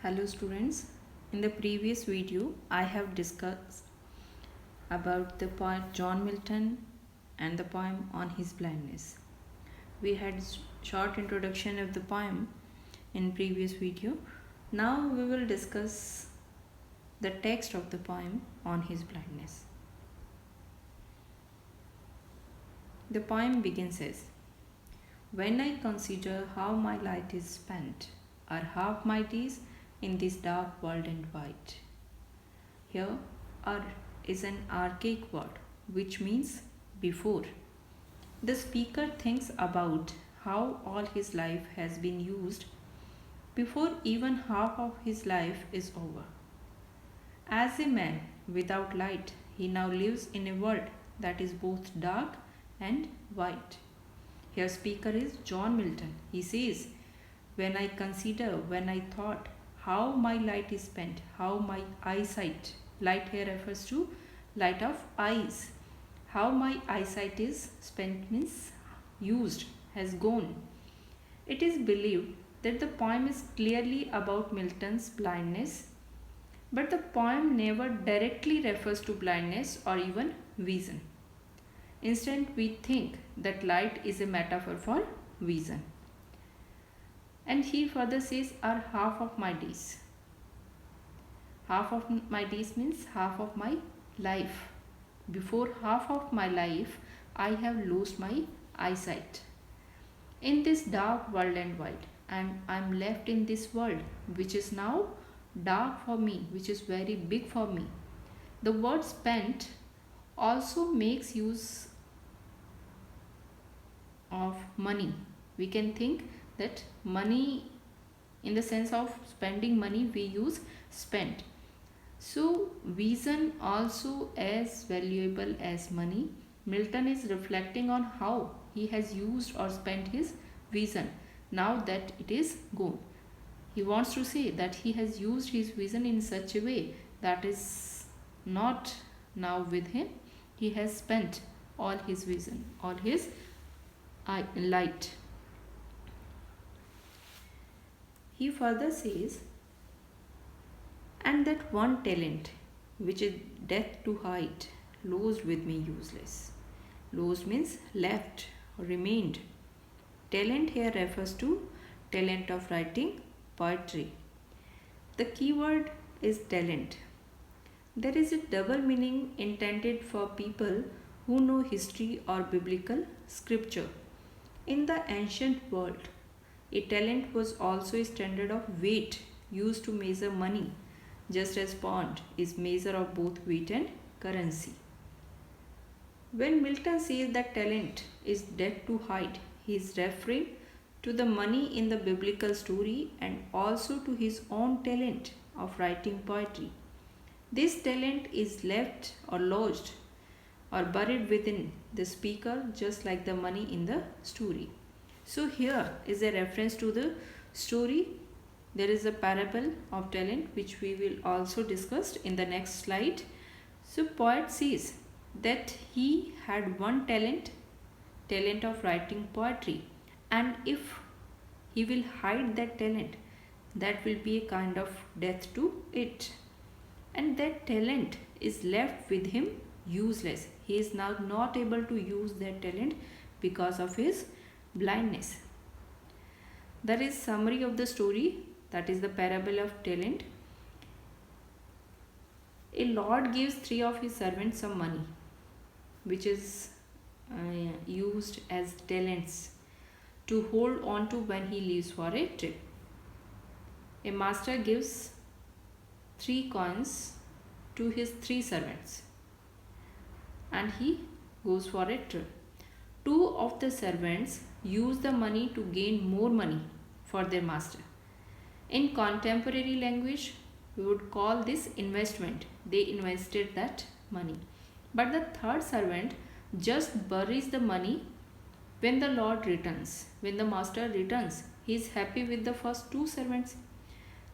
Hello students, in the previous video I have discussed about the poet John Milton and the poem on his blindness. We had short introduction of the poem in previous video. Now we will discuss the text of the poem on his blindness. The poem begins as, when I consider how my light is spent, are half my days in this dark world and white. Here is an archaic word which means before. The speaker thinks about how all his life has been used before even half of his life is over. As a man without light, he now lives in a world that is both dark and white. Here speaker is John Milton. He says, when I consider, when I thought how my light is spent, how my eyesight, light here refers to light of eyes, how my eyesight is spent means used, has gone. It is believed that the poem is clearly about Milton's blindness, but the poem never directly refers to blindness or even vision. Instead, we think that light is a metaphor for vision. And he further says, are half of my days. Half of my days means half of my life. Before half of my life, I have lost my eyesight. In this dark world and white, I'm left in this world which is now dark for me, which is very big for me. The word spent also makes use of money. We can think that money, in the sense of spending money, we use spent. So vision also as valuable as money. Milton is reflecting on how he has used or spent his vision now that it is gone. He wants to say that he has used his vision in such a way that is not now with him. He has spent all his vision, all his light. He further says, and that one talent which is death to hide, lost with me useless. Lost means left or remained. Talent here refers to talent of writing poetry. The key word is talent. There is a double meaning intended for people who know history or biblical scripture. In the ancient world, a talent was also a standard of weight used to measure money, just as pound is measure of both weight and currency. When Milton says that talent is dead to hide, he is referring to the money in the biblical story and also to his own talent of writing poetry. This talent is left or lodged or buried within the speaker, just like the money in the story. So here is a reference to the story. There is a parable of talent which we will also discuss in the next slide. So poet says that he had one talent of writing poetry, and if he will hide that talent, that will be a kind of death to it, and that talent is left with him useless. He is now not able to use that talent because of his blindness. There is summary of the story, that is the parable of talent. A lord gives 3 of his servants some money, which is used as talents to hold on to when he leaves for a trip. A master gives 3 coins to his 3 servants and he goes for a trip. 2 of the servants use the money to gain more money for their master. In contemporary language, we would call this investment. They invested that money. But the third servant just buries the money when the Lord returns. When the master returns, he is happy with the first 2 servants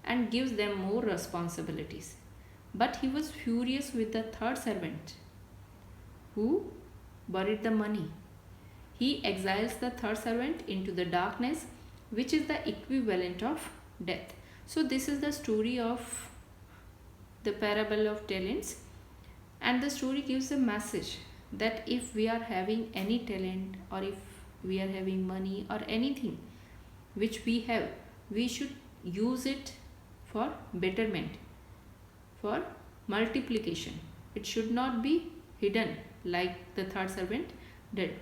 and gives them more responsibilities. But he was furious with the third servant who buried the money. He exiles the third servant into the darkness, which is the equivalent of death. So this is the story of the parable of talents, and the story gives a message that if we are having any talent, or if we are having money or anything which we have, we should use it for betterment, for multiplication. It should not be hidden like the third servant did.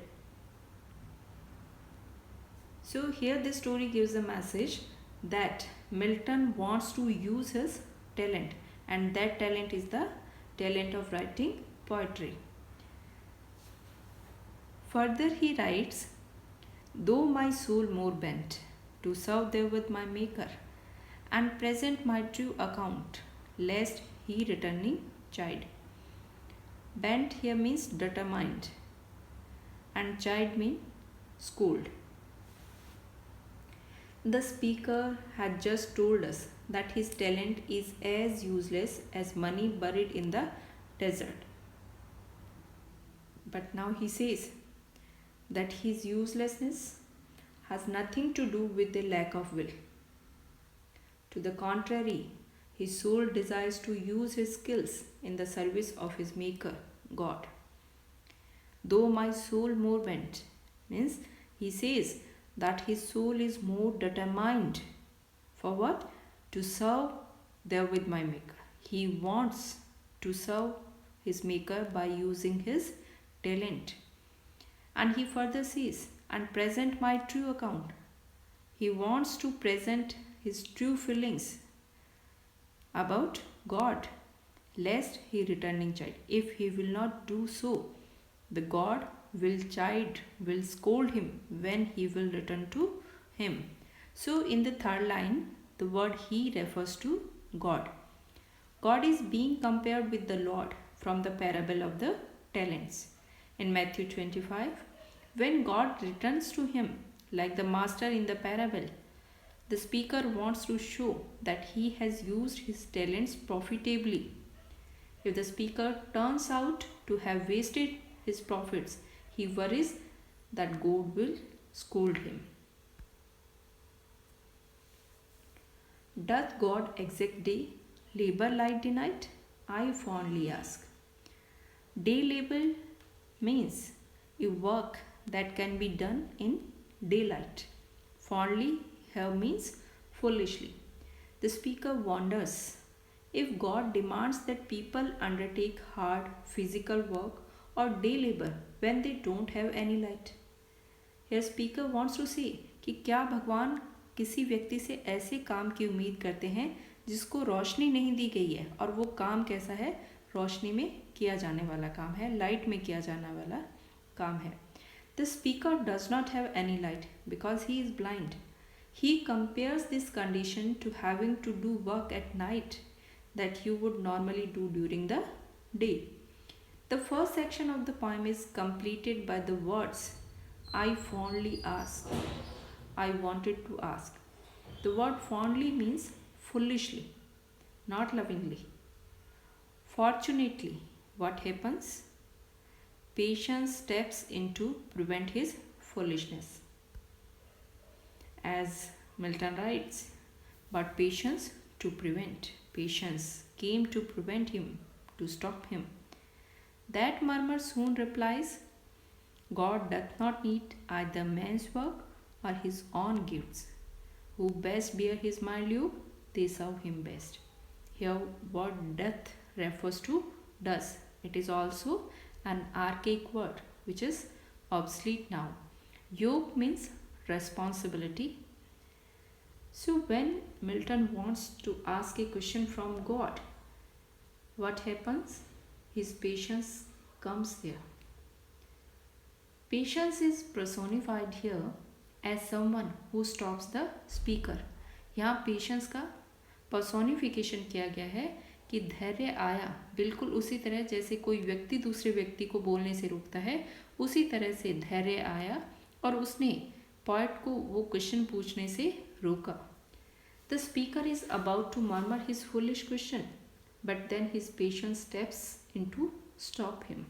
So here this story gives a message that Milton wants to use his talent, and that talent is the talent of writing poetry. Further he writes, though my soul more bent to serve there with my Maker, and present my true account, lest he returning chide. Bent here means determined, and chide means scold. The speaker had just told us that his talent is as useless as money buried in the desert. But now he says that his uselessness has nothing to do with the lack of will. To the contrary, his soul desires to use his skills in the service of his Maker, God. Though my soul more bent, means he says that his soul is more determined for what? To serve there with my Maker. He wants to serve his Maker by using his talent. And he further says, and present my true account. He wants to present his true feelings about God, lest he returning chide. If he will not do so, the God will chide, will scold him when he will return to him. So in the third line, the word he refers to God. God is being compared with the Lord from the parable of the talents. In Matthew 25, when God returns to him, like the master in the parable, the speaker wants to show that he has used his talents profitably. If the speaker turns out to have wasted his profits, he worries that God will scold him. Doth God exact day, labor light the night? I fondly ask. Day labor means a work that can be done in daylight. Fondly here means foolishly. The speaker wonders if God demands that people undertake hard physical work or day labor when they don't have any light. Here speaker wants to say कि क्या भगवान किसी व्यक्ति से ऐसे काम की उम्मीद करते हैं जिसको रोशनी नहीं दी गई है, और वो काम कैसा है? रोशनी में किया जाने वाला काम है, लाइट में किया जाने वाला काम है. The speaker does not have any light because he is blind. He compares this condition to having to do work at night that you would normally do during the day. The first section of the poem is completed by the words, I fondly ask. I wanted to ask. The word fondly means foolishly, not lovingly. Fortunately, what happens? Patience steps in to prevent his foolishness. As Milton writes, but patience to prevent. Patience came to prevent him, to stop him. That murmur soon replies, God doth not need either man's work or his own gifts. Who best bear his mild yoke, they serve him best. Here, what doth refers to does. It is also an archaic word which is obsolete now. Yoke means responsibility. So when Milton wants to ask a question from God, what happens? His patience comes there. Patience is personified here as someone who stops the speaker. यहाँ patience का personification किया गया है कि धैर्य आया बिल्कुल उसी तरह जैसे कोई व्यक्ति दूसरे व्यक्ति को बोलने से रोकता है, उसी तरह से धैर्य आया और उसने पोएट को वो क्वेश्चन पूछने से रोका. The speaker is about to murmur his foolish question, but then his patience steps in to stop him.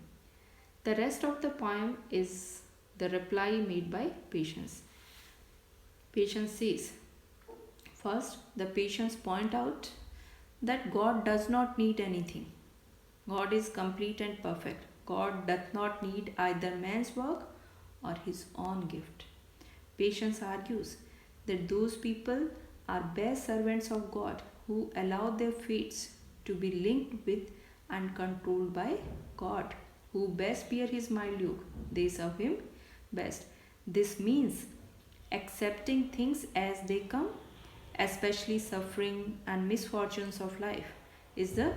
The rest of the poem is the reply made by Patience. Patience says, First, the patients point out that God does not need anything. God is complete and perfect. God doth not need either man's work or his own gift. Patience argues that those people are best servants of God who allow their fates to be linked with and controlled by God, who best bear his mild yoke. They serve him best. This means accepting things as they come, especially suffering and misfortunes of life, is the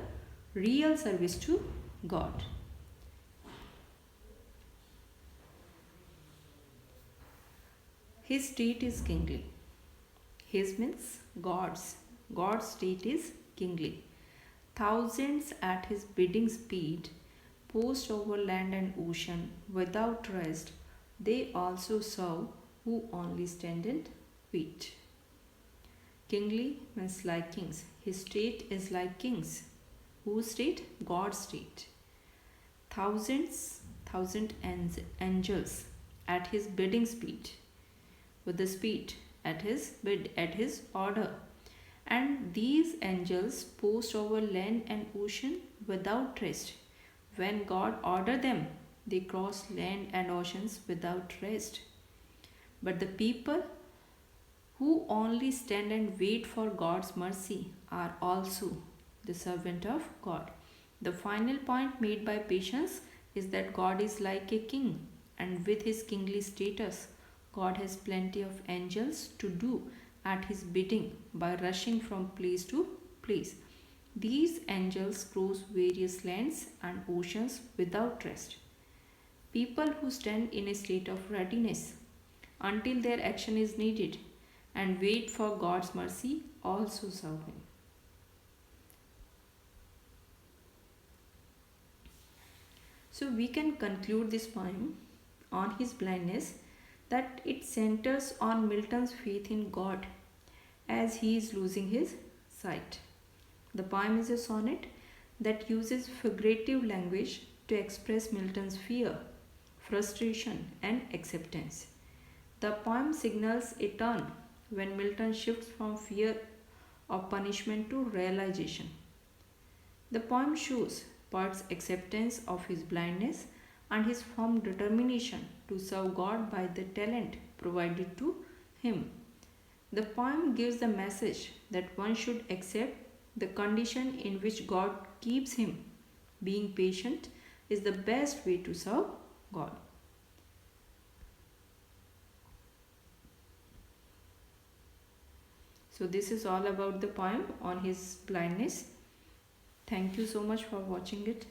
real service to God. His state is kingly. His means God's. God's state is kingly. Thousands at his bidding speed post over land and ocean without rest. They also serve who only stand and wait. Kingly means like kings. His state is like kings. Whose state? God's state. Thousand angels at his bidding speed, with the speed at his bid, at his order. And these angels post over land and ocean without rest. When God ordered them, they cross land and oceans without rest. But the people who only stand and wait for God's mercy are also the servant of God. The final point made by patience is that God is like a king, and with his kingly status, God has plenty of angels to do at his bidding by rushing from place to place. These angels cross various lands and oceans without rest. People who stand in a state of readiness until their action is needed and wait for God's mercy also serve him. So we can conclude this poem on his blindness that it centers on Milton's faith in God as he is losing his sight. The poem is a sonnet that uses figurative language to express Milton's fear, frustration, and acceptance. The poem signals a turn when Milton shifts from fear of punishment to realization. The poem shows Poet's acceptance of his blindness and his firm determination to serve God by the talent provided to him. The poem gives the message that one should accept the condition in which God keeps him. Being patient is the best way to serve God. So this is all about the poem on his blindness. Thank you so much for watching it.